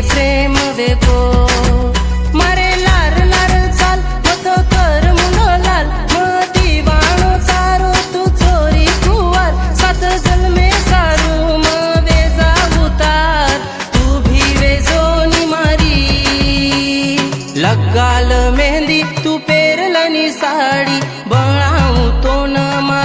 प्रेम वेगो मारे लार लार चाल मत कर मुंड लाल मती बाणो तारो तू चोरी कुवार सात जन्मे सारू म वेजा उतार तू भी वेजो नी मारी लगाल मेहंदी तू पेरलनी साडी